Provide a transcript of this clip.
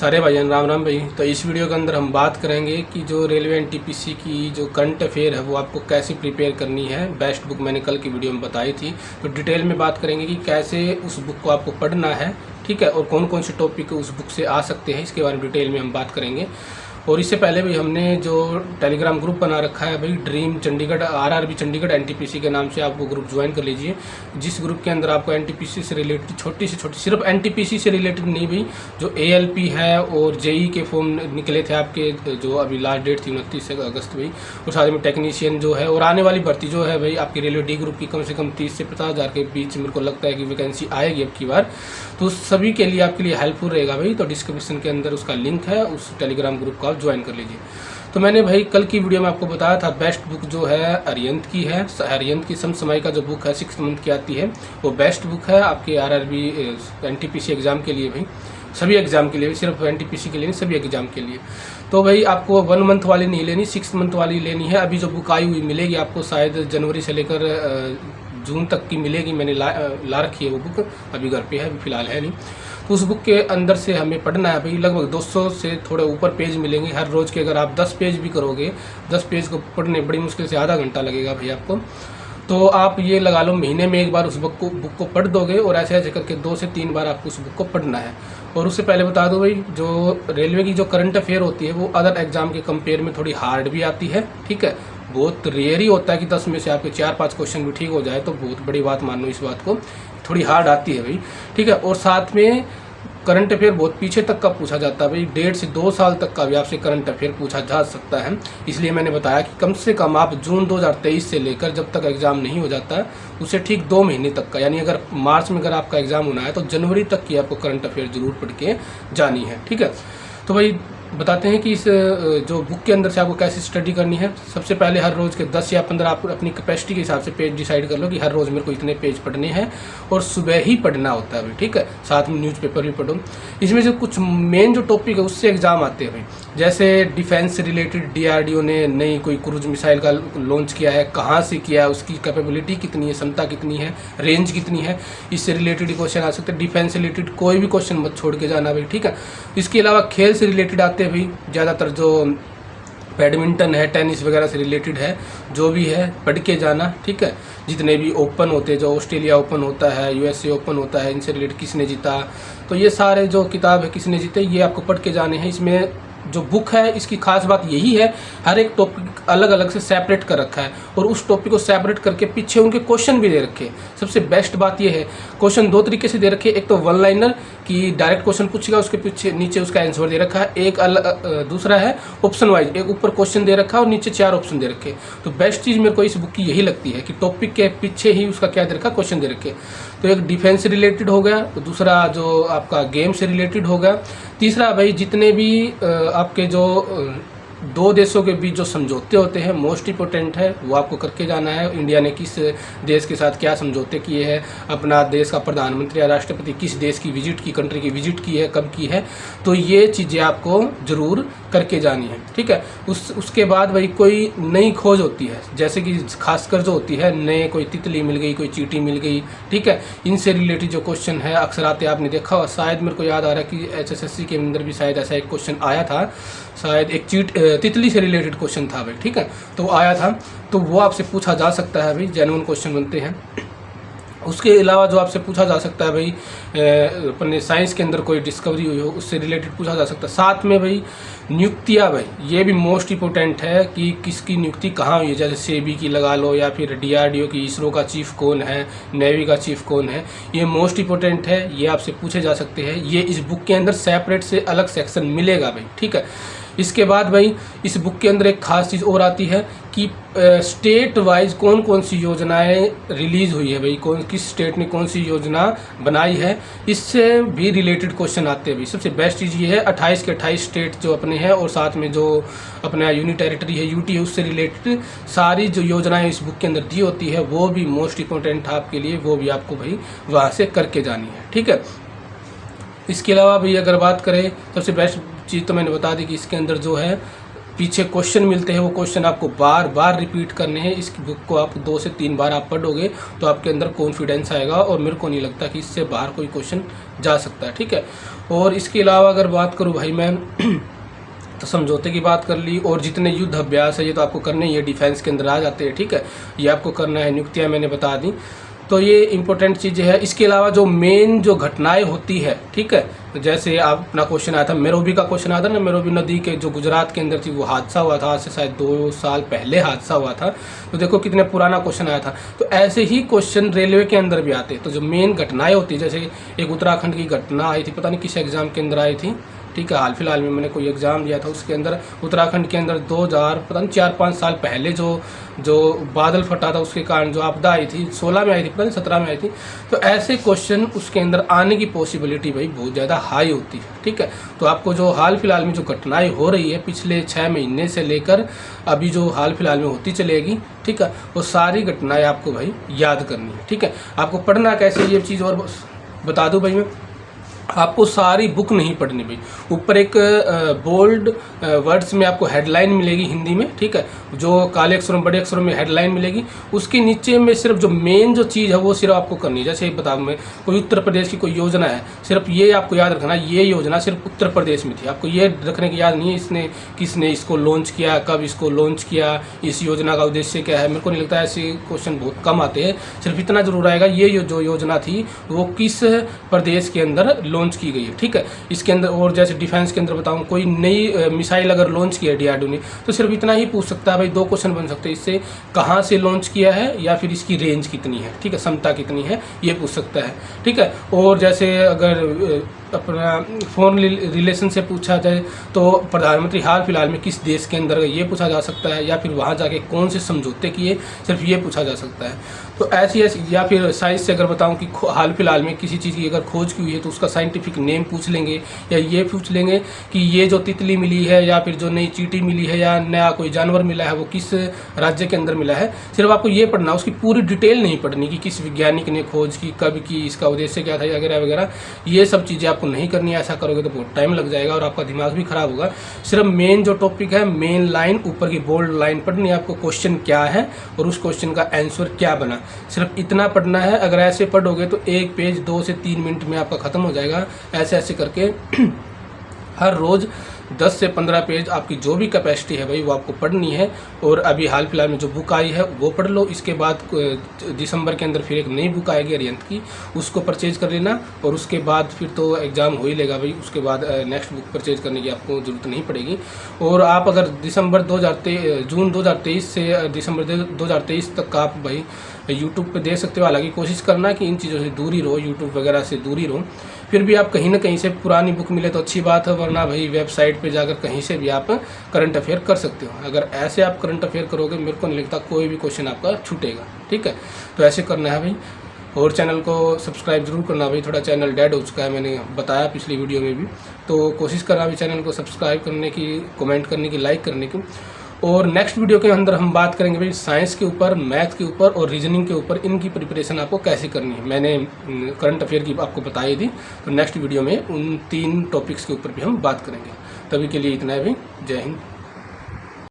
सारे भाईजान राम राम भाई। तो इस वीडियो के अंदर हम बात करेंगे कि जो रेलवे एनटीपीसी की जो करंट अफेयर है वो आपको कैसे प्रिपेयर करनी है। बेस्ट बुक मैंने कल की वीडियो में बताई थी, तो डिटेल में बात करेंगे कि कैसे उस बुक को आपको पढ़ना है, ठीक है, और कौन कौन से टॉपिक उस बुक से आ सकते हैं, इसके बारे में डिटेल में हम बात करेंगे। और इससे पहले भी हमने जो टेलीग्राम ग्रुप बना रखा है भाई, dream Chandigarh RRB Chandigarh NTPC के नाम से, आप वो ग्रुप ज्वाइन कर लीजिए। जिस ग्रुप के अंदर आपको एनटीपीसी से रिलेटेड छोटी से छोटी, सिर्फ एनटीपीसी से रिलेटेड नहीं भाई, जो एएलपी है और जेई के फॉर्म निकले थे आपके, जो अभी लास्ट डेट थी 29 अगस्त भाई, और साथ में टेक्नीशियन जो है, और आने वाली भर्ती जो है भाई आपकी रेलवे डी ग्रुप की कम से कम 30 से 50 हज़ार के बीच मेरे को लगता है कि वैकेंसी आएगी अब की बार। तो सभी के लिए आपके लिए हेल्पफुल रहेगा भाई। तो डिस्क्रिप्शन के अंदर उसका लिंक है, उस टेलीग्राम ग्रुप को आप ज्वाइन कर लीजिए। तो मैंने भाई कल की वीडियो में आपको बताया था बेस्ट बुक जो है अरिहंत की है। अरिहंत की समसामयिक का जो बुक है 6 मंथ की आती है, वो बेस्ट बुक है आपके आरआरबी एनटीपीसी एग्जाम के लिए भाई, सभी एग्जाम के लिए, सिर्फ एनटीपीसी के लिए नहीं, सभी एग्जाम के लिए। तो भाई आपको 1 मंथ वाली नहीं लेनी, 6 मंथ वाली लेनी है। अभी जो बुक आई हुई मिलेगी आपको शायद जनवरी से लेकर जून तक की मिलेगी। मैंने ला रखी है वो बुक, अभी घर पे है, अभी फ़िलहाल है नहीं। तो उस बुक के अंदर से हमें पढ़ना है भाई, लगभग 200 से थोड़े ऊपर पेज मिलेंगे हर रोज़ के। अगर आप 10 पेज भी करोगे, 10 पेज को पढ़ने बड़ी मुश्किल से आधा घंटा लगेगा भाई आपको। तो आप ये लगा लो महीने में एक बार उस बुक को पढ़ दोगे, और ऐसे ऐसे करके 2 से 3 बार आपको उस बुक को पढ़ना है। और उससे पहले बता दो भाई, जो रेलवे की जो करंट अफेयर होती है वो अदर एग्जाम के कंपेयर में थोड़ी हार्ड भी आती है, ठीक है। बहुत रेयर ही होता है कि 10 में से आपके 4-5 क्वेश्चन भी ठीक हो जाए, तो बहुत बड़ी बात मान लो इस बात को, थोड़ी हार्ड आती है भाई, ठीक है। और साथ में करंट अफेयर बहुत पीछे तक का पूछा जाता है भाई, 1.5 से 2 साल तक का भी आपसे करंट अफेयर पूछा जा सकता है। इसलिए मैंने बताया कि कम से कम आप जून 2023 से लेकर जब तक एग्ज़ाम नहीं हो जाता उससे ठीक 2 महीने तक का, यानी अगर मार्च में अगर आपका एग्ज़ाम होना है तो जनवरी तक की आपको करंट अफेयर जरूर पढ़ के जानी है, ठीक है। तो भाई बताते हैं कि इस जो बुक के अंदर से आपको कैसे स्टडी करनी है। सबसे पहले हर रोज़ के 10 या 15 आप अपनी कैपेसिटी के हिसाब से पेज डिसाइड कर लो कि हर रोज़ मेरे को इतने पेज पढ़ने हैं, और सुबह ही पढ़ना होता है भाई, ठीक है। साथ में न्यूज़पेपर भी पढ़ो। इसमें से कुछ मेन जो टॉपिक है उससे एग्जाम आते हैं भाई, जैसे डिफेंस से रिलेटेड डीआरडीओ ने नई कोई क्रूज मिसाइल का लॉन्च किया है, कहाँ से किया है, उसकी कैपेबिलिटी कितनी है, क्षमता कितनी है, रेंज कितनी है, इससे रिलेटेड क्वेश्चन आ सकते हैं। डिफेंस से रिलेटेड कोई भी क्वेश्चन मत छोड़ के जाना भाई, ठीक है। इसके अलावा खेल से रिलेटेड आते हैं भाई, ज़्यादातर जो बैडमिंटन है, टेनिस वगैरह से रिलेटेड है, जो भी है पढ़ के जाना, ठीक है। जितने भी ओपन होते हैं, जो ऑस्ट्रेलिया ओपन होता है, यूएसए ओपन होता है, इनसे रिलेटेड किसने जीता, तो ये सारे जो किताब है किसने जीते, ये आपको पढ़ के जाने हैं। इसमें जो बुक है इसकी खास बात यही है, हर एक टॉपिक अलग अलग से सेपरेट कर रखा है, और उस टॉपिक को सेपरेट करके पीछे उनके क्वेश्चन भी दे रखे। सबसे बेस्ट बात यह है, क्वेश्चन 2 तरीके से दे रखे, एक तो 1 लाइनर कि डायरेक्ट क्वेश्चन पूछेगा, उसके पीछे नीचे उसका आंसर दे रखा है, एक दूसरा है ऑप्शन वाइज, एक ऊपर क्वेश्चन दे रखा है और नीचे 4 ऑप्शन दे रखे। तो बेस्ट चीज़ मेरे को इस बुक की यही लगती है कि टॉपिक के पीछे ही उसका क्या दे रखा, क्वेश्चन दे रखे। तो एक डिफेंस से रिलेटेड हो गया, तो दूसरा जो आपका गेम से रिलेटेड हो गया, तीसरा भाई जितने भी आपके जो 2 देशों के बीच जो समझौते होते हैं मोस्ट इंपॉर्टेंट है, वो आपको करके जाना है। इंडिया ने किस देश के साथ क्या समझौते किए हैं, अपना देश का प्रधानमंत्री या राष्ट्रपति किस देश की विजिट की, कंट्री की विजिट की है, कब की है, तो ये चीज़ें आपको ज़रूर करके जानी है, ठीक है। उसके बाद भाई कोई नई खोज होती है, जैसे कि खासकर जो होती है नए, कोई तितली मिल गई, कोई चींटी मिल गई, ठीक है, इनसे रिलेटेड जो क्वेश्चन है अक्सर आते आपने देखा हो। शायद मेरे को याद आ रहा है कि HSSC के अंदर भी शायद ऐसा एक क्वेश्चन आया था, शायद एक तितली से रिलेटेड क्वेश्चन था भाई, ठीक है, तो आया था, तो वो आपसे पूछा जा सकता है भाई, जेन्युइन क्वेश्चन बनते हैं। उसके अलावा जो आपसे पूछा जा सकता है भाई, अपने साइंस के अंदर कोई डिस्कवरी हुई हो उससे रिलेटेड पूछा जा सकता है। साथ में भाई नियुक्तियाँ भाई, ये भी मोस्ट इंपॉर्टेंट है कि किसकी नियुक्ति कहाँ हुई है, जैसे सेबी की लगा लो, या फिर डीआरडीओ की, इसरो का चीफ कौन है, नेवी का चीफ कौन है, ये मोस्ट इंपॉर्टेंट है, ये आपसे पूछे जा सकते हैं। ये इस बुक के अंदर सेपरेट से अलग सेक्शन मिलेगा भाई, ठीक है। इसके बाद भाई इस बुक के अंदर एक खास चीज़ और आती है कि स्टेट वाइज कौन कौन सी योजनाएं रिलीज़ हुई है भाई, किस स्टेट ने कौन सी योजना बनाई है, इससे भी रिलेटेड क्वेश्चन आते हैं भाई। सबसे बेस्ट चीज़ ये है 28 के 28 स्टेट जो अपने हैं, और साथ में जो अपना यूनियन टेरिटरी है यूटी है, उससे रिलेटेड सारी जो योजनाएं इस बुक के अंदर दी होती है, वो भी मोस्ट इंपॉर्टेंट है आपके लिए, वो भी आपको भाई वहाँ से करके जानी है, ठीक है। इसके अलावा भी अगर बात करें, सबसे बेस्ट चीज़ तो मैंने बता दी कि इसके अंदर जो है पीछे क्वेश्चन मिलते हैं, वो क्वेश्चन आपको बार बार रिपीट करने हैं। इस बुक को आप 2 से 3 बार आप पढ़ोगे तो आपके अंदर कॉन्फिडेंस आएगा, और मेरे को नहीं लगता कि इससे बाहर कोई क्वेश्चन जा सकता है, ठीक है। और इसके अलावा अगर बात करूँ भाई मैं तो समझौते की बात कर ली, और जितने युद्ध अभ्यास है ये तो आपको करने ही है, डिफेंस के अंदर आ जाते हैं, ठीक है, ये आपको करना है। नियुक्तियाँ मैंने बता दी, तो ये इंपॉर्टेंट चीज़ें हैं। इसके अलावा जो मेन जो घटनाएं होती है, ठीक है, तो जैसे आप अपना क्वेश्चन आया था मेरोबी का क्वेश्चन आया था ना, मेरोबी नदी के जो गुजरात के अंदर थी वो हादसा हुआ था, आज से शायद 2 साल पहले हादसा हुआ था, तो देखो कितने पुराना क्वेश्चन आया था। तो ऐसे ही क्वेश्चन रेलवे के अंदर भी आते हैं। तो जो मेन घटनाएं होती है, जैसे एक उत्तराखंड की घटना आई थी, पता नहीं किस एग्जाम के अंदर आई थी, ठीक है, हाल फिलहाल में मैंने कोई एग्ज़ाम दिया था, उसके अंदर उत्तराखंड के अंदर 2000 पता नहीं 4-5 साल पहले जो बादल फटा था उसके कारण जो आपदा आई थी, 16 में आई थी, पता नहीं 17 में आई थी। तो ऐसे क्वेश्चन उसके अंदर आने की पॉसिबिलिटी भाई बहुत ज़्यादा हाई होती है, ठीक है। तो आपको जो हाल फिलहाल में जो घटनाएं हो रही है पिछले 6 महीने से लेकर अभी जो हाल फिलहाल में होती चलेगी, ठीक है, वो सारी घटनाएं आपको भाई याद करनी है, ठीक है। आपको पढ़ना कैसे, ये चीज़ और बता दूँ भाई मैं, आपको सारी बुक नहीं पढ़नी भाई। ऊपर एक बोल्ड वर्ड्स में आपको हेडलाइन मिलेगी हिंदी में, ठीक है, जो काले अक्षरों बड़े अक्षरों में हेडलाइन मिलेगी, उसके नीचे में सिर्फ जो मेन जो चीज़ है वो सिर्फ आपको करनी है। जैसे बता मैं, कोई उत्तर प्रदेश की कोई योजना है, सिर्फ ये आपको याद रखना, ये योजना सिर्फ उत्तर प्रदेश में थी, आपको ये रखने की याद नहीं है किसने इसको लॉन्च किया, कब इसको लॉन्च किया, इस योजना का उद्देश्य क्या है। मेरे को नहीं लगता ऐसे क्वेश्चन बहुत कम आते हैं। सिर्फ इतना जरूर आएगा ये जो योजना थी वो किस प्रदेश के अंदर लॉन्च की गई है, ठीक है। इसके अंदर और जैसे डिफेंस के अंदर बताऊं, कोई नई मिसाइल अगर लॉन्च किया DRDO ने, तो सिर्फ इतना ही पूछ सकता है भाई, 2 क्वेश्चन बन सकते हैं इससे, कहाँ से लॉन्च किया है या फिर इसकी रेंज कितनी है, ठीक है, क्षमता कितनी है, ये पूछ सकता है, ठीक है। और जैसे अगर अपना फॉरेन रिलेशन से पूछा जाए तो प्रधानमंत्री हाल फिलहाल में किस देश के अंदर ये पूछा जा सकता है, या फिर वहाँ जाके कौन से समझौते किए, सिर्फ ये पूछा जा सकता है। तो ऐसी या फिर साइंस से अगर बताऊं कि हाल फिलहाल में किसी चीज़ की अगर खोज की हुई है तो उसका साइंटिफिक नेम पूछ लेंगे, या ये पूछ लेंगे कि ये जो तितली मिली है या फिर जो नई चींटी मिली है या नया कोई जानवर मिला है वो किस राज्य के अंदर मिला है। सिर्फ आपको ये पढ़ना, उसकी पूरी डिटेल नहीं पढ़नी कि किस वैज्ञानिक ने खोज की, कब की, इसका उद्देश्य क्या था वगैरह वगैरह, ये सब चीज़ें आपको नहीं करनी है। ऐसा करोगे तो बहुत टाइम लग जाएगा और आपका दिमाग भी खराब होगा। सिर्फ मेन जो टॉपिक है, मेन लाइन, ऊपर की बोल्ड लाइन पढ़नी है आपको, क्वेश्चन क्या है और उस क्वेश्चन का आंसर क्या बना, सिर्फ इतना पढ़ना है। अगर ऐसे पढ़ोगे तो एक पेज 2 से 3 मिनट में आपका ख़त्म हो जाएगा। ऐसे ऐसे करके हर रोज़ 10 से 15 पेज आपकी जो भी कैपेसिटी है भाई वो आपको पढ़नी है। और अभी हाल फिलहाल में जो बुक आई है वो पढ़ लो। इसके बाद दिसंबर के अंदर फिर एक नई बुक आएगी अरिहंत की, उसको परचेज कर लेना। और उसके बाद फिर तो एग्ज़ाम हो ही लेगा भाई, उसके बाद नेक्स्ट बुक परचेज करने की आपको ज़रूरत नहीं पड़ेगी। और आप अगर जून 2023 से दिसंबर 2023 तक आप भाई यूट्यूब पे देख सकते हो। हालांकि कोशिश करना कि इन चीज़ों से दूर ही रहो, यूट्यूब वगैरह से दूर ही रहो। फिर भी आप कहीं ना कहीं से पुरानी बुक मिले तो अच्छी बात है, वरना भाई वेबसाइट पे जाकर कहीं से भी आप करंट अफेयर कर सकते हो। अगर ऐसे आप करंट अफेयर करोगे, मेरे को नहीं लगता कोई भी क्वेश्चन आपका छूटेगा, ठीक है। तो ऐसे करना है भाई। और चैनल को सब्सक्राइब जरूर करना भाई, थोड़ा चैनल डेड हो चुका है, मैंने बताया पिछली वीडियो में भी। तो कोशिश करना भी चैनल को सब्सक्राइब करने की, कमेंट करने की, लाइक करने की। और नेक्स्ट वीडियो के अंदर हम बात करेंगे भाई साइंस के ऊपर, मैथ के ऊपर और रीजनिंग के ऊपर, इनकी प्रिपरेशन आपको कैसे करनी है। मैंने करंट अफेयर की आपको बताई थी, तो नेक्स्ट वीडियो में उन 3 टॉपिक्स के ऊपर भी हम बात करेंगे। तभी के लिए इतना है भाई, जय हिंद।